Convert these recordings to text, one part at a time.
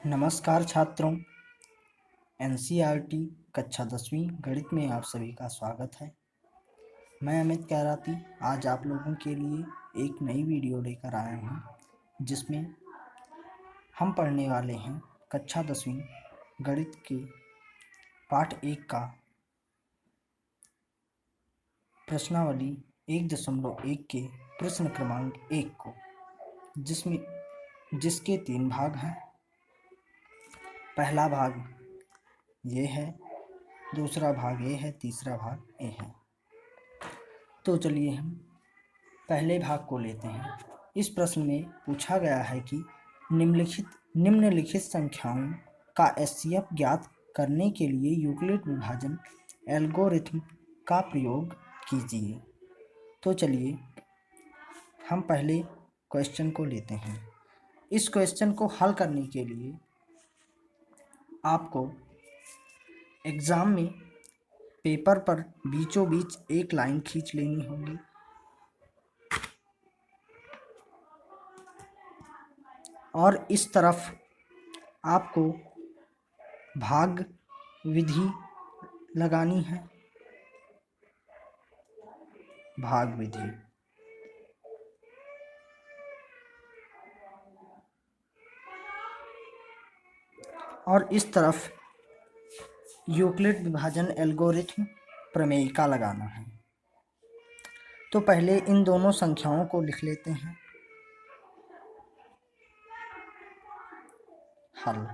नमस्कार छात्रों। एनसीईआरटी कक्षा 10वीं गणित में आप सभी का स्वागत है। मैं अमित कैराती आज आप लोगों के लिए एक नई वीडियो लेकर आया हूं, जिसमें हम पढ़ने वाले हैं कक्षा 10वीं गणित के पाठ 1 का प्रश्नावली 1.1 के प्रश्न क्रमांक 1 को, जिसके 3 भाग हैं। पहला भाग ये है, दूसरा भाग ये है, तीसरा भाग ये है। तो चलिए हम पहले भाग को लेते हैं। इस प्रश्न में पूछा गया है कि निम्नलिखित संख्याओं का एचसीएफ ज्ञात करने के लिए यूक्लिड विभाजन एल्गोरिथ्म का प्रयोग कीजिए। तो चलिए हम पहले क्वेश्चन को लेते हैं। इस क्वेश्चन को हल करने के लिए आपको एग्ज़ाम में पेपर पर बीचों बीच एक लाइन खींच लेनी होगी और इस तरफ आपको भाग विधि लगानी है। भाग विधि और इस तरफ यूक्लिड विभाजन एल्गोरिथ्म प्रमेयिका लगाना है। तो पहले इन दोनों संख्याओं को लिख लेते हैं। हल।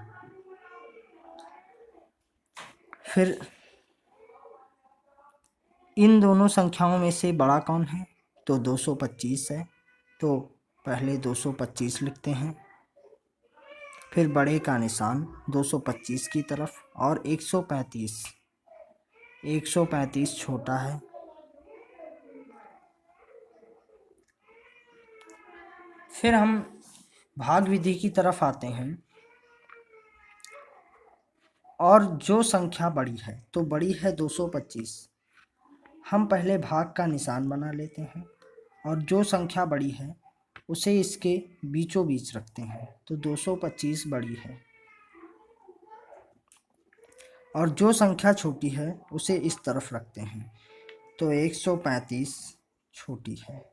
फिर इन दोनों संख्याओं में से बड़ा कौन है? तो 225 है, तो पहले 225 लिखते हैं। फिर बड़े का निशान 225 की तरफ और 135 छोटा है। फिर हम भाग विधि की तरफ आते हैं और जो संख्या बड़ी है, तो बड़ी है 225, हम पहले भाग का निशान बना लेते हैं और जो संख्या बड़ी है उसे इसके बीचों बीच रखते हैं। तो 225 बड़ी है और जो संख्या छोटी है उसे इस तरफ रखते हैं। तो 135 छोटी है।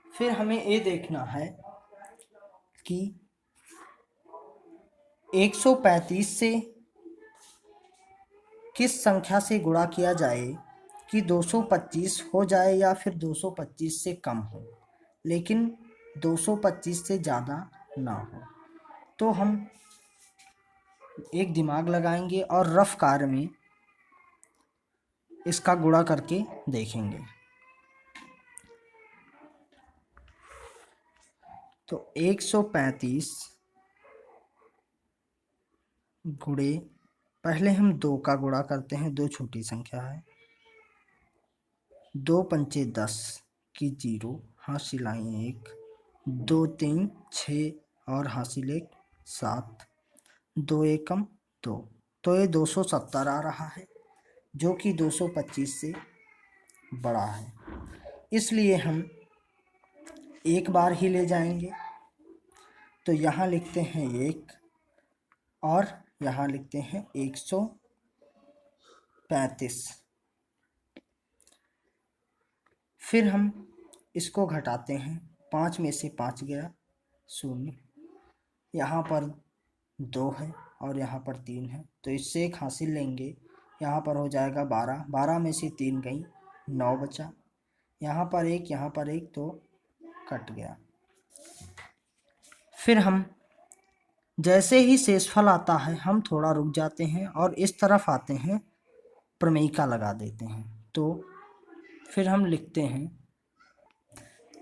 फिर हमें ये देखना है कि 135 से किस संख्या से गुणा किया जाए कि 225 हो जाए या फिर 225 से कम हो, लेकिन 225 से ज़्यादा ना हो। तो हम एक दिमाग लगाएंगे और रफ कार्य में इसका गुणा करके देखेंगे। तो 135 गुणे, पहले हम 2 का गुणा करते हैं, 2 छोटी संख्या है। 2 पंचे 10 की 0, हासिल आई 1, 2 3 6 और हासिल 1 7, 2 एकम 2। तो ये 270 आ रहा है, जो कि 225 से बड़ा है। इसलिए हम एक बार ही ले जाएंगे। तो यहाँ लिखते हैं 1 और यहाँ लिखते हैं 135। फिर हम इसको घटाते हैं, 5 में से 5 गया 0, यहाँ पर 2 है और यहाँ पर 3 है, तो इससे एक हासिल लेंगे। यहाँ पर हो जाएगा 12, 12 में से 3 गई 9 बचा, यहाँ पर 1, यहाँ पर 1, तो कट गया। फिर हम जैसे ही शेषफल आता है हम थोड़ा रुक जाते हैं और इस तरफ आते हैं, प्रमेयिका लगा देते हैं। तो फिर हम लिखते हैं,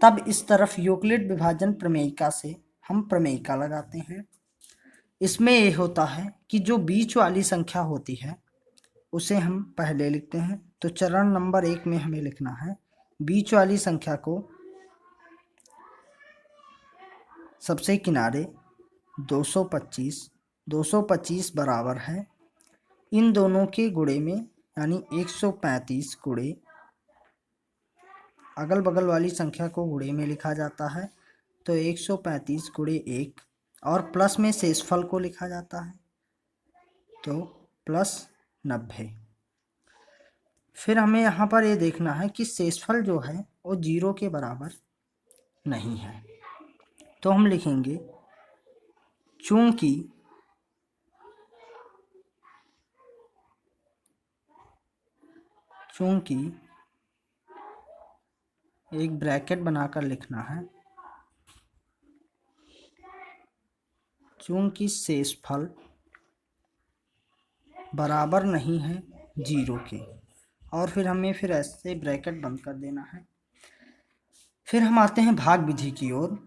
तब इस तरफ यूक्लिड विभाजन प्रमेयिका से हम प्रमेयिका लगाते हैं। इसमें ये होता है कि जो बीच वाली संख्या होती है उसे हम पहले लिखते हैं। तो चरण नंबर 1 में हमें लिखना है, बीच वाली संख्या को सबसे किनारे 225 बराबर है इन दोनों के गुणे में, यानी 135 गुणे अगल बगल वाली संख्या को गुणे में लिखा जाता है। तो 135 गुणे 1 और प्लस में शेषफल को लिखा जाता है, तो प्लस 90। फिर हमें यहाँ पर ये देखना है कि शेषफल जो है वो 0 के बराबर नहीं है, तो हम लिखेंगे चूंकि एक ब्रैकेट बनाकर लिखना है, चूंकि शेषफल बराबर नहीं है 0 के, और फिर हमें फिर ऐसे ब्रैकेट बंद कर देना है। फिर हम आते हैं भाग विधि की ओर,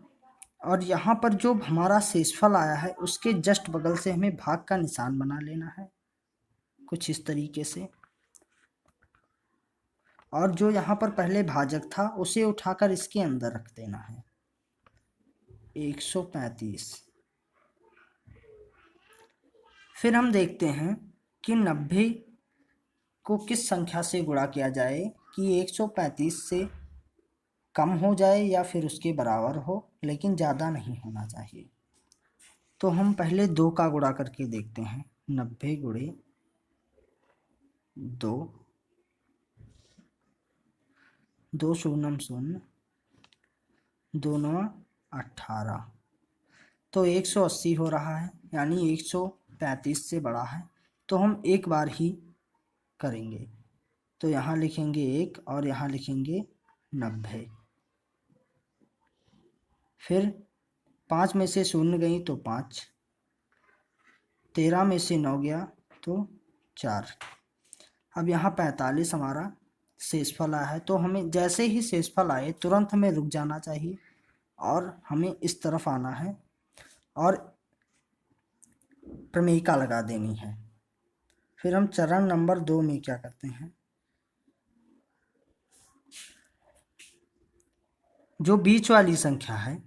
और यहाँ पर जो हमारा शेषफल आया है उसके जस्ट बगल से हमें भाग का निशान बना लेना है कुछ इस तरीके से, और जो यहाँ पर पहले भाजक था उसे उठाकर इसके अंदर रख देना है 135। फिर हम देखते हैं कि 90 को किस संख्या से गुणा किया जाए कि 135 से कम हो जाए या फिर उसके बराबर हो, लेकिन ज़्यादा नहीं होना चाहिए। तो हम पहले 2 का गुणा करके देखते हैं, 90 गुणे 2, 2 शून्य शून्य, 2 9 18, तो 180 हो रहा है, यानी 135 से बड़ा है, तो हम एक बार ही करेंगे, तो यहाँ लिखेंगे 1 और यहाँ लिखेंगे 90। फिर 5 में से 0 गई तो 5, 13 में से 9 गया तो 4। अब यहाँ 45 हमारा शेषफल आया है, तो हमें जैसे ही शेषफल आए तुरंत हमें रुक जाना चाहिए और हमें इस तरफ आना है और प्रमेयिका लगा देनी है। फिर हम चरण नंबर 2 में क्या करते हैं, जो बीच वाली संख्या है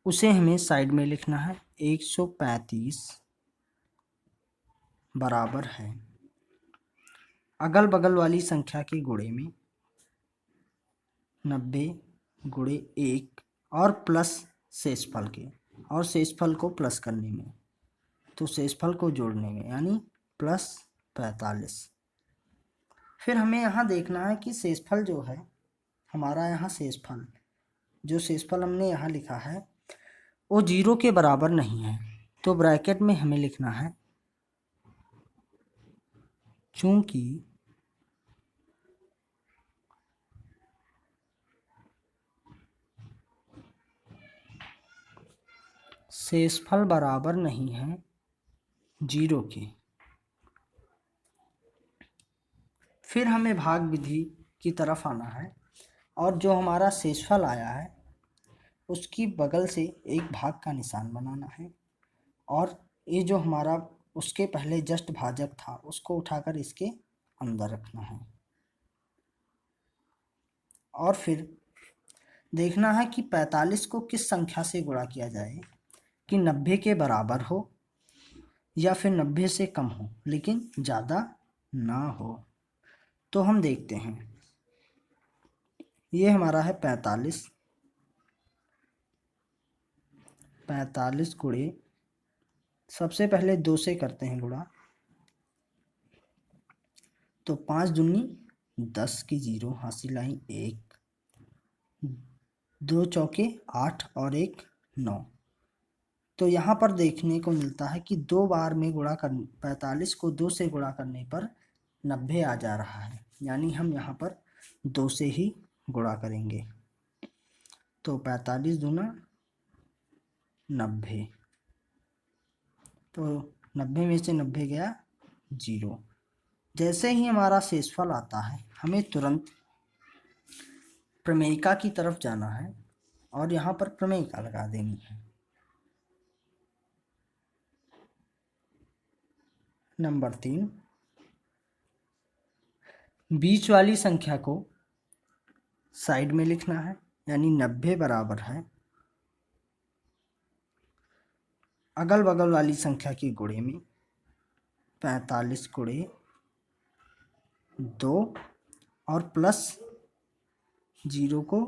उसे हमें साइड में लिखना है, 135 बराबर है अगल बगल वाली संख्या के गुणे में 90 गुणे 1 और प्लस शेषफल के, और शेषफल को प्लस करने में, तो शेषफल को जोड़ने में, यानी प्लस 45। फिर हमें यहाँ देखना है कि शेषफल जो है हमारा, यहाँ शेषफल जो शेषफल हमने यहाँ लिखा है वो 0 के बराबर नहीं है, तो ब्रैकेट में हमें लिखना है चूंकि शेषफल बराबर नहीं है 0 के। फिर हमें भाग विधि की तरफ आना है, और जो हमारा शेषफल आया है उसकी बगल से एक भाग का निशान बनाना है, और ये जो हमारा उसके पहले जस्ट भाजक था उसको उठाकर इसके अंदर रखना है, और फिर देखना है कि 45 को किस संख्या से गुणा किया जाए कि 90 के बराबर हो या फिर 90 से कम हो लेकिन ज़्यादा ना हो। तो हम देखते हैं, ये हमारा है 45, 45 गुणे, सबसे पहले 2 से करते हैं गुणा, तो 5 दूनी 10 की 0 हासिल आई 1, 2 चौके 8 और 1 9। तो यहाँ पर देखने को मिलता है कि 2 बार में गुणा कर 45 को 2 से गुणा करने पर 90 आ जा रहा है, यानी हम यहाँ पर 2 से ही गुणा करेंगे, तो 45 दूना 90, तो 90 में से 90 गया 0। जैसे ही हमारा शेषफल आता है हमें तुरंत प्रमेयिका की तरफ जाना है और यहाँ पर प्रमेयिका लगा देनी है। नंबर 3, बीच वाली संख्या को साइड में लिखना है, यानी 90 बराबर है अगल बगल वाली संख्या के गुणे में 45 गुणे 2 और प्लस 0 को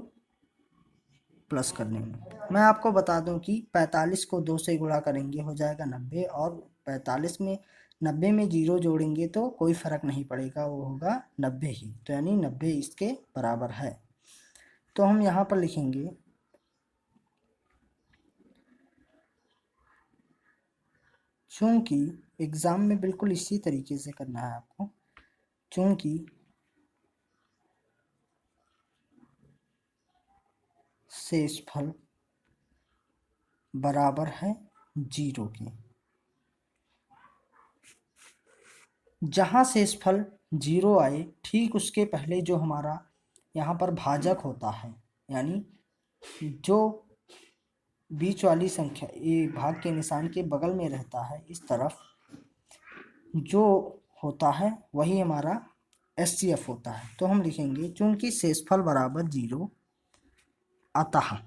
प्लस करने में। मैं आपको बता दूं कि 45 को 2 से गुणा करेंगे हो जाएगा 90, और 45 में 90 में 0 जोड़ेंगे तो कोई फ़र्क नहीं पड़ेगा, वो होगा 90 ही। तो यानी 90 इसके बराबर है। तो हम यहाँ पर लिखेंगे चूँकि एग्ज़ाम में बिल्कुल इसी तरीके से करना है आपको, चूँकि शेषफल बराबर है 0 के, जहाँ शेषफल 0 आए ठीक उसके पहले जो हमारा यहाँ पर भाजक होता है, यानी जो बीच वाली संख्या ये भाग के निशान के बगल में रहता है इस तरफ जो होता है वही हमारा एचसीएफ होता है। तो हम लिखेंगे चूंकि शेषफल बराबर 0 अतः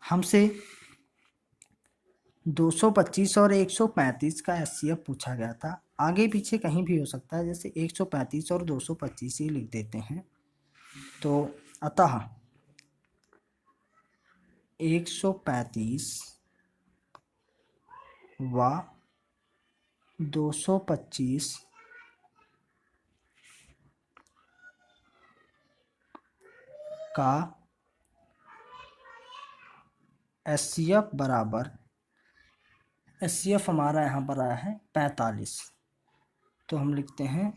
हमसे 225 और 135 का एचसीएफ पूछा गया था। आगे पीछे कहीं भी हो सकता है, जैसे 135 और 225 ही लिख देते हैं। तो अतः 135 व 225 का एचसीएफ बराबर, एचसीएफ हमारा यहाँ पर आया है 45, तो हम लिखते हैं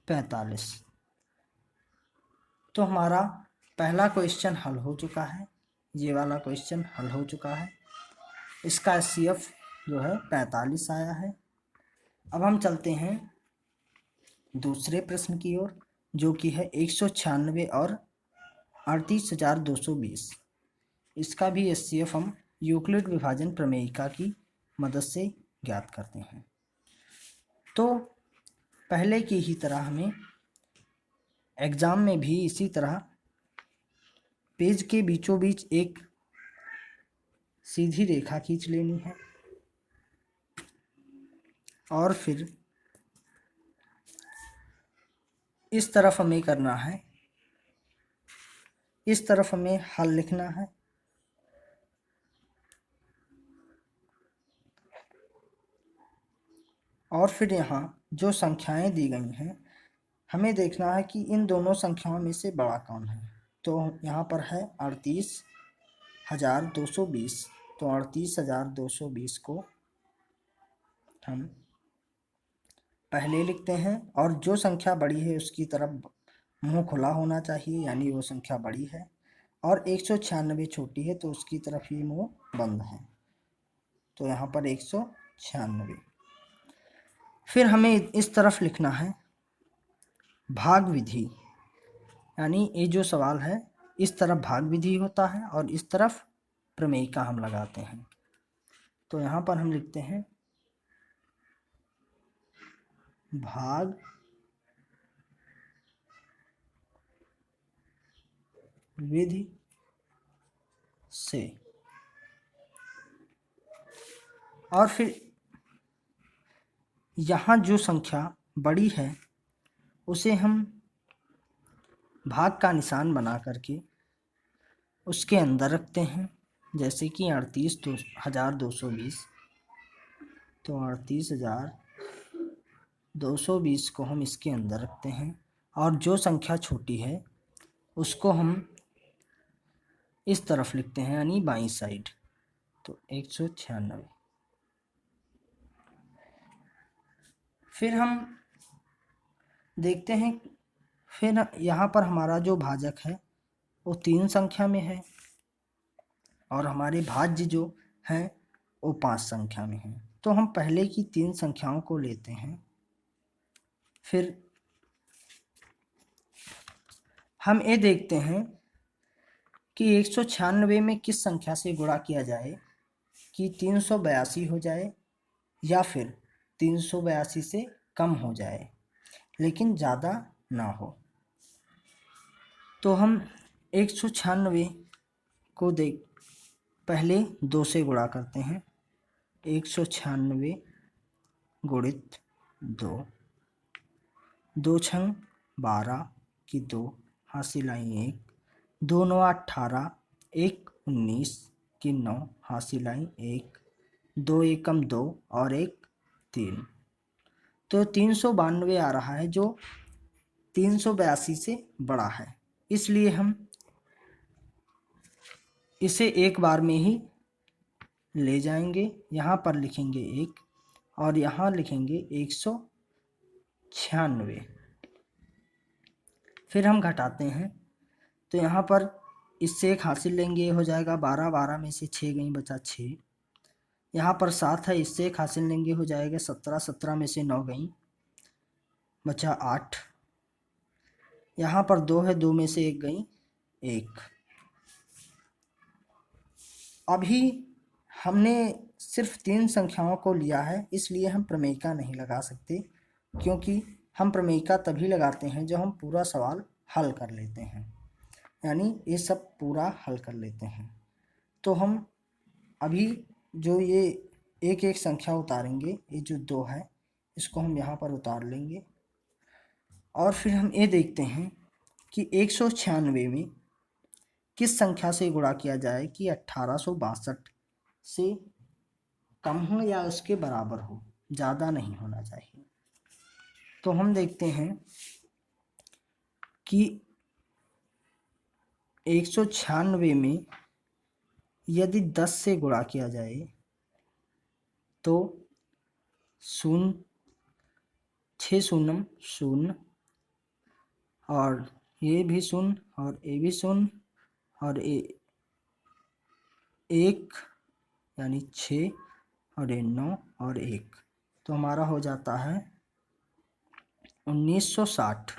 45। तो हमारा पहला क्वेश्चन हल हो चुका है, ये वाला क्वेश्चन हल हो चुका है। इसका एचसीएफ जो है 45 आया है। अब हम चलते हैं दूसरे प्रश्न की ओर, जो कि है 196 और 38,220। इसका भी एचसीएफ हम यूक्लिड विभाजन प्रमेयिका की मदद से ज्ञात करते हैं। तो पहले की ही तरह हमें एग्ज़ाम में भी इसी तरह पेज के बीचों बीच एक सीधी रेखा खींच लेनी है और फिर इस तरफ हमें करना है, इस तरफ हमें हल लिखना है। और फिर यहाँ जो संख्याएं दी गई हैं हमें देखना है कि इन दोनों संख्याओं में से बड़ा कौन है। तो यहाँ पर है 38,220, तो 38,220 को हम पहले लिखते हैं, और जो संख्या बड़ी है उसकी तरफ मुंह खुला होना चाहिए, यानी वो संख्या बड़ी है, और 196 छोटी है तो उसकी तरफ ही मुंह बंद है। तो यहाँ पर 196। फिर हमें इस तरफ लिखना है भाग विधि, यानी ये जो सवाल है इस तरफ भाग विधि होता है और इस तरफ प्रमेयिका हम लगाते हैं। तो यहाँ पर हम लिखते हैं भाग विधि से, और फिर यहाँ जो संख्या बड़ी है उसे हम भाग का निशान बना करके उसके अंदर रखते हैं, जैसे कि 38,220। तो 38,220 को हम इसके अंदर रखते हैं, और जो संख्या छोटी है उसको हम इस तरफ लिखते हैं, यानी बाईं साइड। तो 196। फिर हम देखते हैं, फिर यहाँ पर हमारा जो भाजक है वो 3 संख्या में है और हमारे भाज्य जो हैं वो 5 संख्या में है। तो हम पहले की 3 संख्याओं को लेते हैं, फिर हम ये देखते हैं कि 196 में किस संख्या से गुणा किया जाए कि 382 हो जाए या फिर 382 से कम हो जाए लेकिन ज़्यादा ना हो। तो हम 196 को पहले 2 से गुणा करते हैं, 196 गुणित 2, दो छंग 12 की 2 हासिल आई 1, 2 9 18, 1 19 की 9 हासिल आई 1, 2 एकम 2 और 1 3। तो 392 आ रहा है जो 382 से बड़ा है, इसलिए हम इसे एक बार में ही ले जाएंगे। यहाँ पर लिखेंगे 1 और यहाँ लिखेंगे 196। फिर हम घटाते हैं तो यहाँ पर इससे 1 हासिल लेंगे, हो जाएगा 12, 12 में से 6 गई बचा 6। यहाँ पर 7 है, इससे 1 हासिल लेंगे, हो जाएगा 17, 17 में से 9 गई बचा 8। यहाँ पर 2 है, 2 में से 1 गई 1। अभी हमने सिर्फ 3 संख्याओं को लिया है, इसलिए हम प्रमेयिका नहीं लगा सकते, क्योंकि हम प्रमेयिका तभी लगाते हैं जब हम पूरा सवाल हल कर लेते हैं, यानी ये सब पूरा हल कर लेते हैं। तो हम अभी जो ये एक एक संख्या उतारेंगे, ये जो 2 है इसको हम यहाँ पर उतार लेंगे और फिर हम ये देखते हैं कि 196 में किस संख्या से गुणा किया जाए कि 1862 से कम हो या उसके बराबर हो, ज़्यादा नहीं होना चाहिए। तो हम देखते हैं कि 196 में यदि 10 से गुणा किया जाए तो 0, 6 शून्य 0 और ये भी 0 और ये भी 0 और ये 1 यानी 6 और ये 9 और 1, तो हमारा हो जाता है 1960।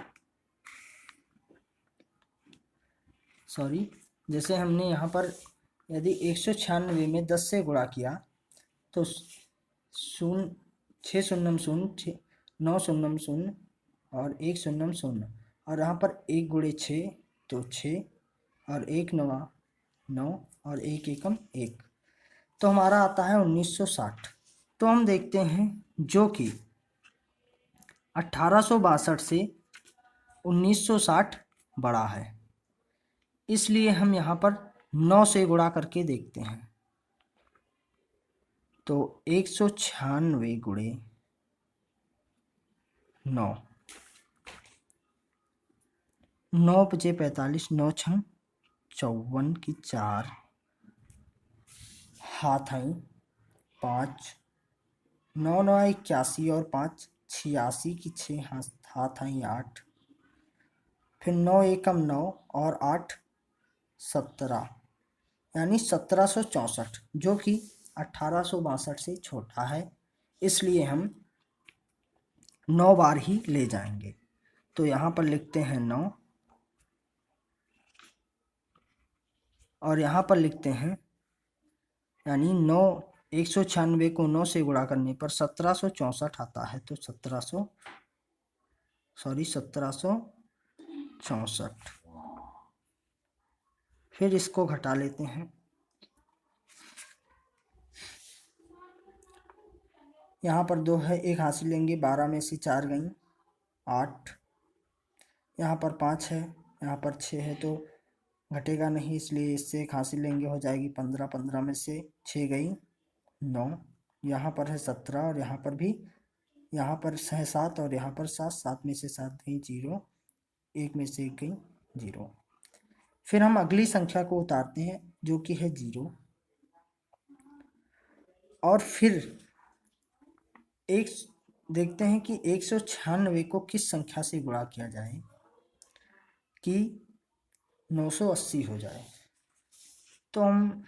सॉरी, जैसे हमने यहाँ पर यदि 196 में 10 से गुणा किया तो 0, 6 शून्य 0, 9 शून्य 0 और 1 शून्य 0, और यहाँ पर 1 गुणे 6 तो 6 और 1 9 9 और 1 एकम 1, तो हमारा आता है 1960। तो हम देखते हैं जो कि 1862 से 1960 बड़ा है, इसलिए हम यहाँ पर 9 से गुणा करके देखते हैं। तो 196 गुणे 9, 9 पचे 45, 9 छंग 54 की 4 हाथ आई 5, 9 9 81 और 5 86 की 6 हाथ आई 8, फिर 9 एकम 9 और 8 17, यानी 1764, जो कि 1862 से छोटा है, इसलिए हम 9 बार ही ले जाएंगे। तो यहाँ पर लिखते हैं 9 और यहाँ पर लिखते हैं, यानी 9, 196 को 9 से गुणा करने पर 1764 आता है, तो 1764। फिर इसको घटा लेते हैं। यहाँ पर 2 है, 1 हासिल लेंगे, 12 में से 4 गई 8, यहाँ पर 5 है, यहाँ पर 6 है, तो घटेगा नहीं, इसलिए इससे 1 हासिल लेंगे, हो जाएगी 15, 15 में से 6 गई 9, यहाँ पर है 17 और यहाँ पर भी, यहाँ पर है 7 और यहाँ पर 7, 7 में से 7 गई 0, 1 में से 1 गई 0। फिर हम अगली संख्या को उतारते हैं जो कि है 0, और फिर एक देखते हैं कि 196 को किस संख्या से गुणा किया जाए कि 980 हो जाए। तो हम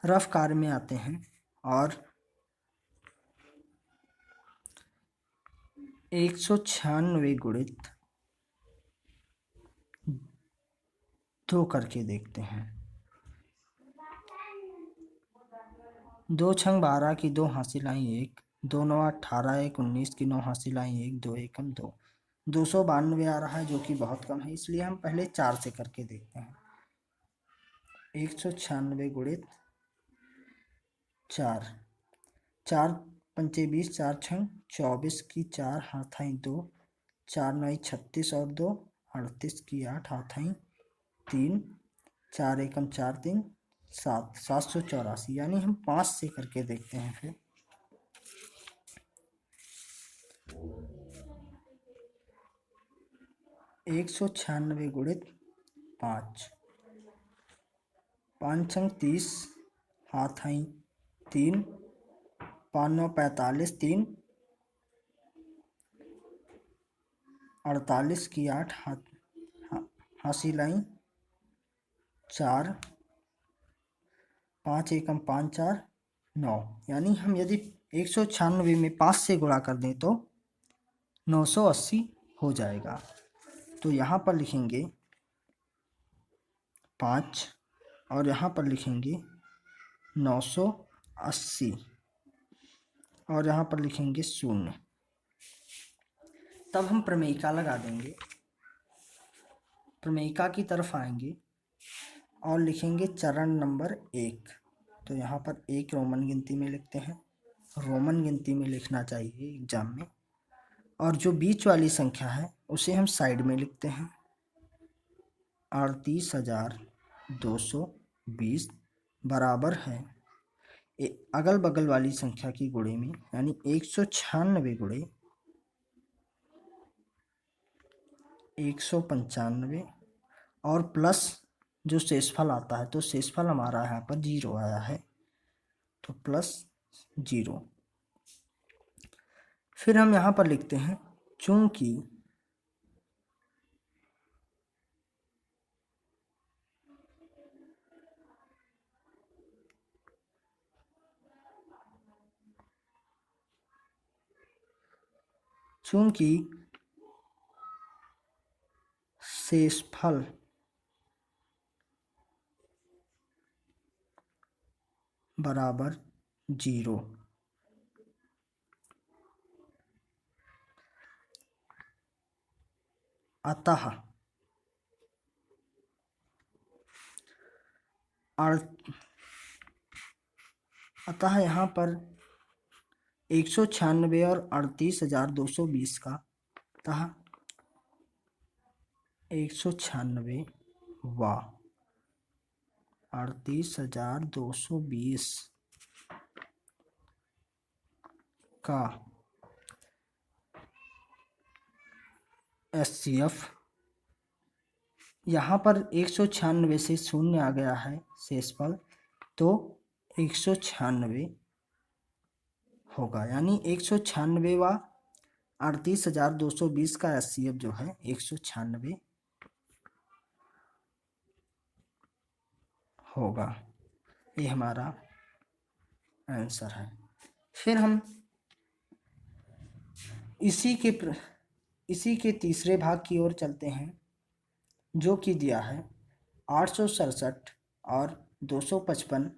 रफ कार्य में आते हैं और 196 गुणित 2 करके देखते हैं। 2 छंग 12 की 2 हासिल आई 1, 2 9 18, 1 19 की 9 हासिल आई 1, 2 एकम 2, 292 आ रहा है जो कि बहुत कम है, इसलिए हम पहले 4 से करके देखते हैं। 196 गुणित 4, 4 पंचे 20, 4 छंग 24 की 4 हाथ आई 2, 4 9 36 और 2 38 की 8 हाथ आई 3 4 एकम 4 3 7 784। यानी हम 5 से करके देखते हैं। फिर 196 गुणित 5, 5 अंक 30 हाथ आई 3 5 9 45 3 48 की 8 हासिल आई 4 5 एकम 5 4 9। यानी हम यदि 196 में 5 से गुणा कर दें तो 980 हो जाएगा। तो यहाँ पर लिखेंगे 5 और यहाँ पर लिखेंगे 980 और यहाँ पर लिखेंगे 0। तब हम प्रमेयिका लगा देंगे, प्रमेयिका की तरफ आएंगे और लिखेंगे चरण नंबर 1। तो यहाँ पर 1 रोमन गिनती में लिखते हैं, रोमन गिनती में लिखना चाहिए एग्जाम में। और जो बीच वाली संख्या है उसे हम साइड में लिखते हैं। 38,220 बराबर है अगल बगल वाली संख्या की गुणे में, यानी 196 गुणे 195 और प्लस जो शेषफल आता है, तो शेषफल हमारा यहाँ पर 0 आया है, तो प्लस 0। फिर हम यहाँ पर लिखते हैं चूंकि शेषफल बराबर 0, अतः यहाँ पर 196 और 38,220 का, अतः 196 व 38,220 का HCF, यहाँ पर 196 से 0 आ गया है शेषफल, तो 196 होगा। यानी 196 व 38,220 का HCF जो है 196 होगा। ये हमारा आंसर है। फिर हम इसी के तीसरे भाग की ओर चलते हैं, जो कि दिया है 867 और 255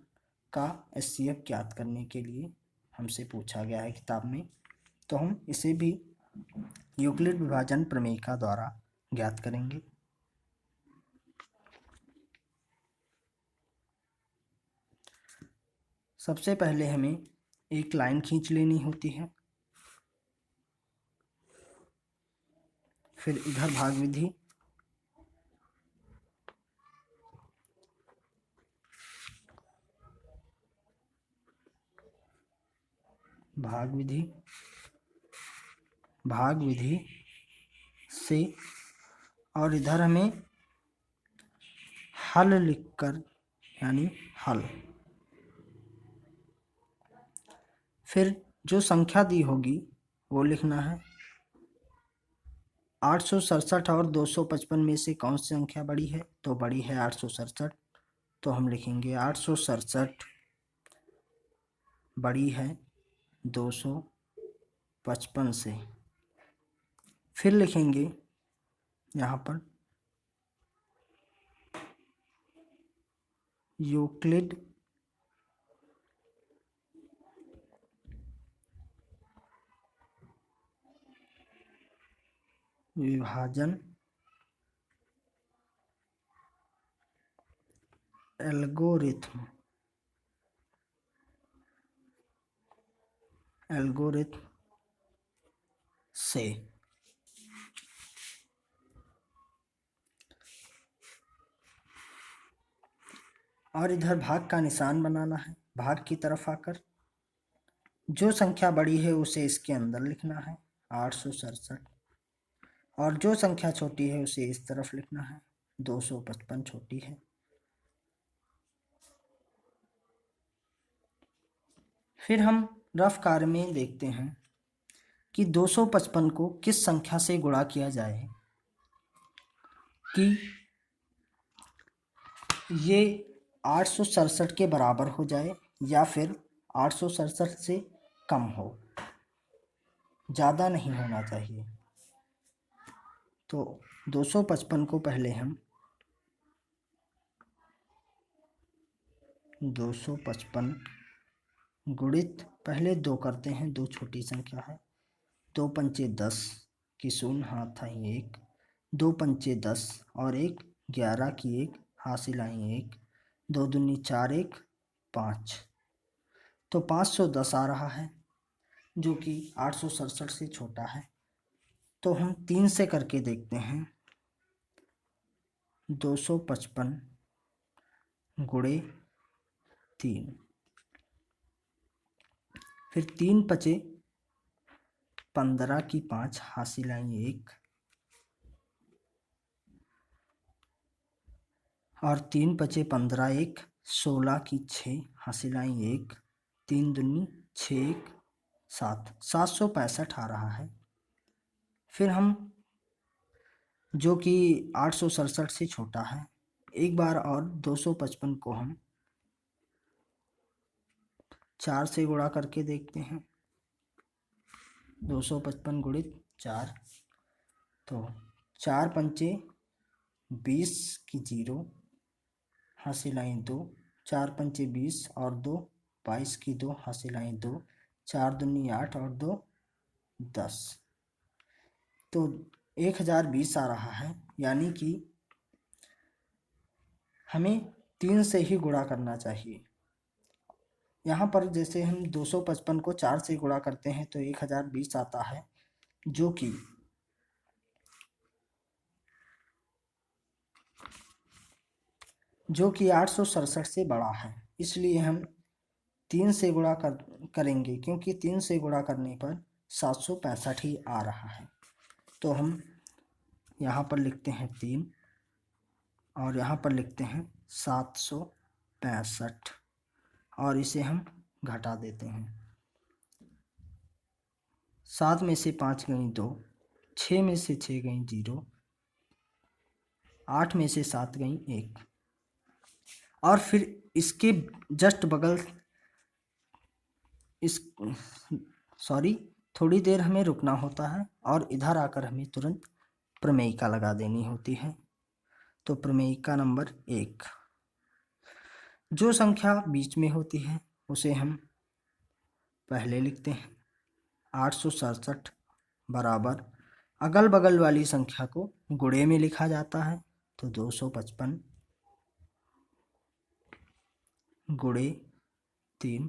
का HCF ज्ञात करने के लिए हमसे पूछा गया है किताब में। तो हम इसे भी यूक्लिड विभाजन प्रमेयिका द्वारा ज्ञात करेंगे। सबसे पहले हमें एक लाइन खींच लेनी होती है, फिर इधर भाग विधि, भाग विधि से, और इधर हमें हल लिखकर, यानी हल, फिर जो संख्या दी होगी वो लिखना है। 867 और 255 में से कौन सी संख्या बड़ी है, तो बड़ी है 867, तो हम लिखेंगे 867 बड़ी है 255 से। फिर लिखेंगे यहाँ पर यूक्लिड विभाजन एल्गोरिथम से। और इधर भाग का निशान बनाना है। भाग की तरफ आकर जो संख्या बड़ी है उसे इसके अंदर लिखना है 867, और जो संख्या छोटी है उसे इस तरफ लिखना है 255 छोटी है। फिर हम रफ कार्य में देखते हैं कि 255 को किस संख्या से गुणा किया जाए कि ये 867 के बराबर हो जाए या फिर 867 से कम हो, ज़्यादा नहीं होना चाहिए। तो 255 को पहले हम 255 गुणित पहले 2 करते हैं, 2 छोटी संख्या है, 2 पंचे 10 की शून्य हाथ आई 1, 2 पंचे 10 और 1 11 की 1 हासिल आई 1, 2 दूनी 4 1 5, तो 510 आ रहा है जो कि 867 से छोटा है। तो हम 3 से करके देखते हैं, 255 गुणे 3, फिर 3 पचे 15 की 5 हासिल आई 1, और 3 पचे 15 1 16 की 6 हासिल आई 1, 3 दूनी 6 1 7, 765 आ रहा है। फिर हम जो कि 867 से छोटा है, एक बार और 255 को हम 4 से गुणा करके देखते हैं, 255 गुणित 4, तो 4 पंचे 20 की 0 हासिल आई 2, 4 पंचे 20 और 2 22 की 2 हासिल आई 2, 4 दूनी 8 और 2 10, तो 1020 आ रहा है। यानी कि हमें 3 से ही गुणा करना चाहिए। यहाँ पर जैसे हम 255 को 4 से गुणा करते हैं तो 1020 आता है, जो कि जो कि 867 से बड़ा है, इसलिए हम 3 से गुणा करेंगे, क्योंकि 3 से गुणा करने पर 765 ही आ रहा है। तो हम यहाँ पर लिखते हैं 3 और यहाँ पर लिखते हैं 765 और इसे हम घटा देते हैं। 7 में से 5 गई 2, 6 में से 6 गई 0, 8 में से 7 गई 1, और फिर इसके जस्ट बगल थोड़ी देर हमें रुकना होता है और इधर आकर हमें तुरंत प्रमेयिका लगा देनी होती है। तो प्रमेयिका नंबर 1, जो संख्या बीच में होती है उसे हम पहले लिखते हैं 867 बराबर अगल बगल वाली संख्या को गुणे में लिखा जाता है, तो 255 गुणे 3,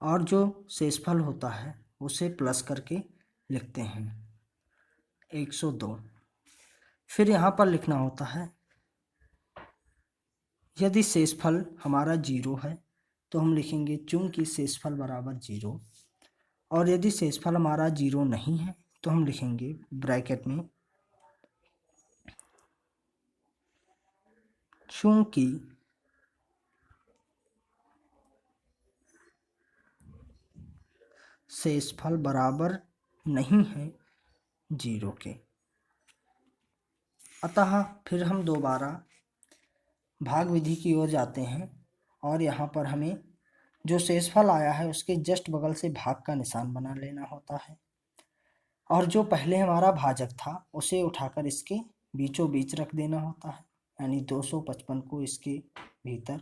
और जो शेषफल होता है उसे प्लस करके लिखते हैं 102। फिर यहाँ पर लिखना होता है, यदि शेषफल हमारा 0 है तो हम लिखेंगे चूंकि शेषफल बराबर 0, और यदि शेषफल हमारा 0 नहीं है तो हम लिखेंगे ब्रैकेट में चूंकि शेषफल बराबर नहीं है 0 के। अतः फिर हम दोबारा भाग विधि की ओर जाते हैं और यहाँ पर हमें जो शेषफल आया है उसके जस्ट बगल से भाग का निशान बना लेना होता है, और जो पहले हमारा भाजक था उसे उठाकर इसके बीचों बीच रख देना होता है, यानी 255 को इसके भीतर।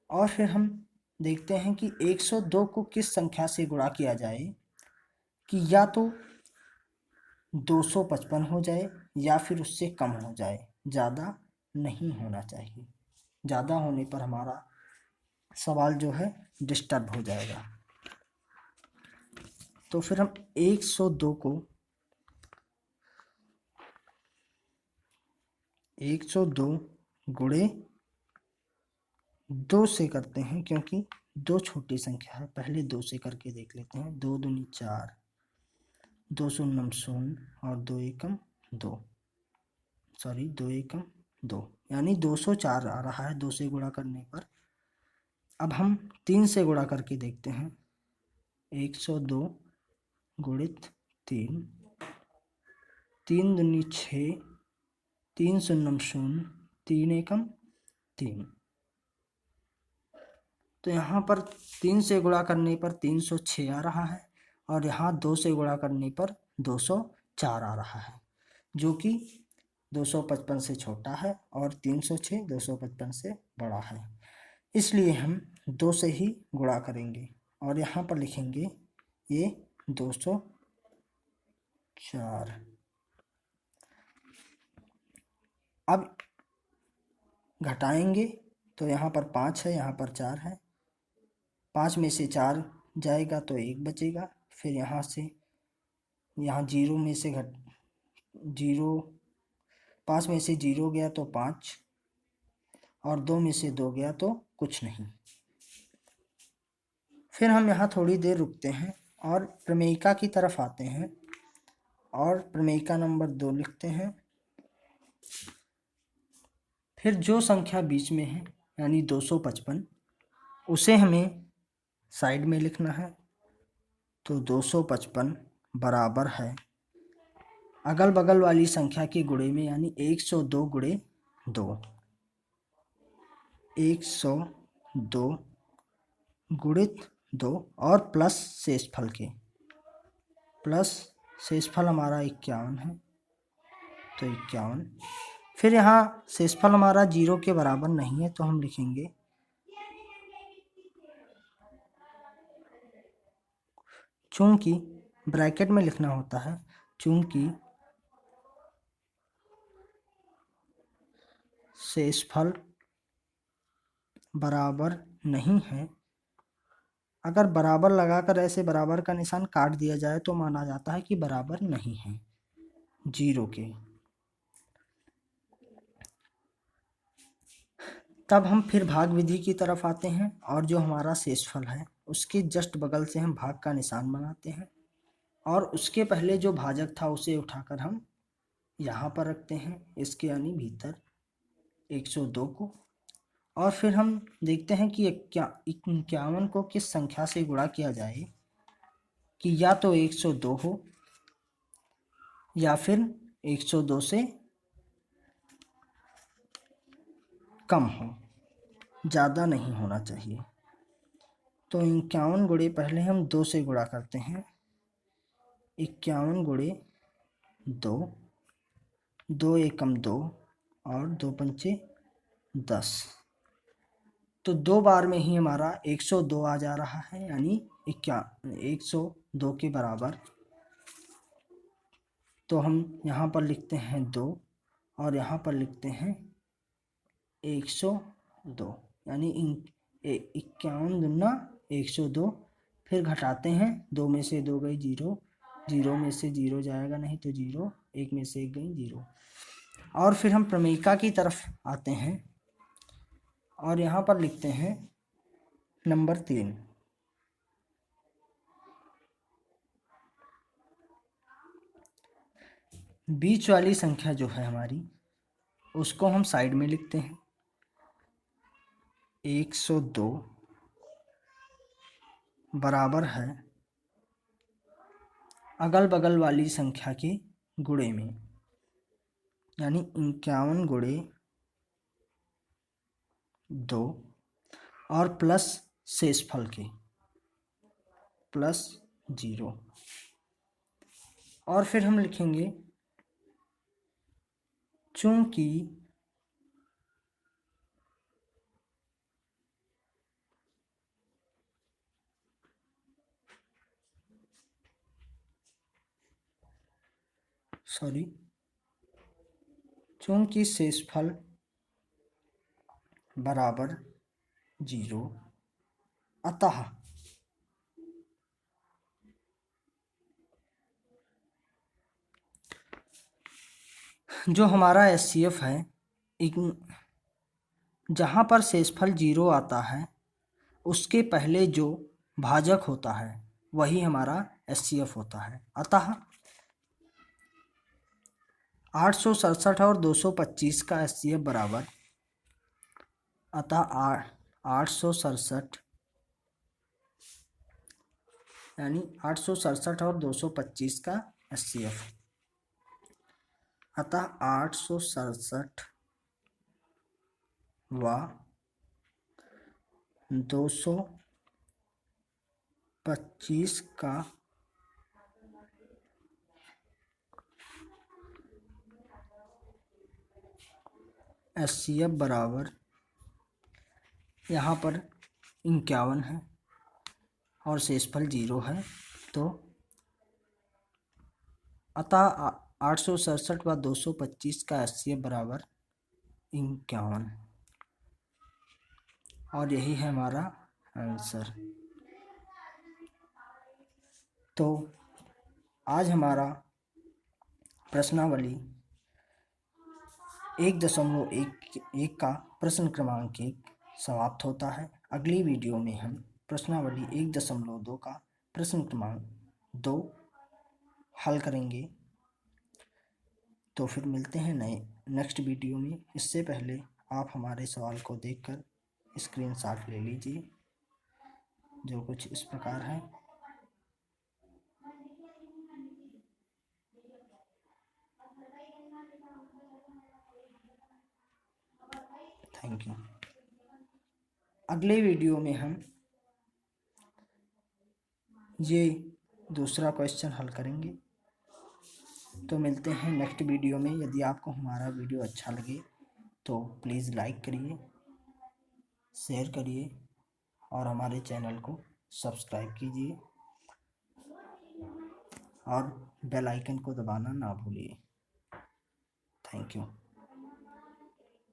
और फिर हम देखते हैं कि 102 को किस संख्या से गुणा किया जाए कि या तो 255 हो जाए या फिर उससे कम हो जाए, ज़्यादा नहीं होना चाहिए। ज़्यादा होने पर हमारा सवाल जो है डिस्टर्ब हो जाएगा। तो फिर हम 102 को 102 गुणे 2 से करते हैं क्योंकि 2 छोटी संख्या है। पहले 2 से करके देख लेते हैं। 2 दूनी 4, 2 शून्यम शून्य और 2 एकम 2, सॉरी 2 एकम 2, यानी 204 आ रहा है 2 से गुणा करने पर। अब हम 3 से गुणा करके देखते हैं। 102 गुणित 3, 3 दूनी 6, 3 शून्यम शून्य, 3 एकम 3। तो यहाँ पर 3 से गुणा करने पर 306 आ रहा है और यहाँ 2 से गुणा करने पर 204 आ रहा है, जो कि 255 से छोटा है और 306 255 से बड़ा है। इसलिए हम 2 से ही गुणा करेंगे और यहाँ पर लिखेंगे ये 204। अब घटाएंगे तो यहाँ पर 5 है, यहाँ पर 4 है। 5 में से 4 जाएगा तो 1 बचेगा। फिर यहाँ से यहाँ 0 में से 5 में से 0 गया तो 5 और 2 में से 2 गया तो कुछ नहीं। फिर हम यहाँ थोड़ी देर रुकते हैं और प्रमेयिका की तरफ आते हैं और प्रमेयिका नंबर 2 लिखते हैं। फिर जो संख्या बीच में है यानी 255, उसे हमें साइड में लिखना है। तो 255 बराबर है अगल बगल वाली संख्या के गुणे में, यानी 102 गुणे 2, 102 गुणित 2 और प्लस शेषफल के। प्लस शेषफल हमारा 51 है, तो 51। फिर यहाँ शेषफल हमारा 0 के बराबर नहीं है, तो हम लिखेंगे चूंकि, ब्रैकेट में लिखना होता है, चूंकि शेषफल बराबर नहीं है। अगर बराबर लगाकर ऐसे बराबर का निशान काट दिया जाए तो माना जाता है कि बराबर नहीं है 0 के। तब हम फिर भाग विधि की तरफ आते हैं और जो हमारा शेषफल है उसके जस्ट बगल से हम भाग का निशान बनाते हैं और उसके पहले जो भाजक था उसे उठाकर हम यहाँ पर रखते हैं, इसके यानी भीतर 102 को। और फिर हम देखते हैं कि 51 को किस संख्या से गुणा किया जाए कि या तो 102 हो या फिर 102 से कम हो, ज़्यादा नहीं होना चाहिए। तो 51 गुणे पहले हम 2 से गुणा करते हैं। 51 गुणे 2, 2 एकम 2 और 2 पंचे 10। तो 2 बार में ही हमारा 102 आ जा रहा है, यानी 102 के बराबर। तो हम यहाँ पर लिखते हैं 2 और यहाँ पर लिखते हैं 102, यानी 51 दूना 102। फिर घटाते हैं, 2 में से 2 गई 0, 0 में से 0 जाएगा नहीं तो 0, 1 में से 1 गई 0। और फिर हम प्रमेयिका की तरफ आते हैं और यहाँ पर लिखते हैं नंबर 3। बीच वाली संख्या जो है हमारी उसको हम साइड में लिखते हैं। 102 बराबर है अगल बगल वाली संख्या के गुणे में, यानी 51 गुणे 2 और प्लस शेषफल के प्लस 0। और फिर हम लिखेंगे चूंकि चूंकि शेषफल बराबर 0, अतः जो हमारा एचसीएफ है जहाँ पर शेषफल 0 आता है उसके पहले जो भाजक होता है वही हमारा HCF होता है। अतः 867 और 225 का HCF बराबर, अतः 867 यानी 867 और 225 का HCF, अतः 867 व 225 का HCF बराबर, यहाँ पर 51 है और शेषफल 0 है, तो अतः 867 व 225 का HCF बराबर 51, और यही है हमारा आंसर। तो आज हमारा प्रश्नावली 1.1 का प्रश्न क्रमांक 1 समाप्त होता है। अगली वीडियो में हम प्रश्नावली 1.2 का प्रश्न क्रमांक 2 हल करेंगे। तो फिर मिलते हैं नेक्स्ट वीडियो में। इससे पहले आप हमारे सवाल को देखकर स्क्रीनशॉट ले लीजिए, जो कुछ इस प्रकार है। Thank you. अगले वीडियो में हम ये दूसरा क्वेश्चन हल करेंगे। तो मिलते हैं नेक्स्ट वीडियो में। यदि आपको हमारा वीडियो अच्छा लगे तो प्लीज़ लाइक करिए, शेयर करिए और हमारे चैनल को सब्सक्राइब कीजिए और बेल आइकन को दबाना ना भूलिए। Thank you.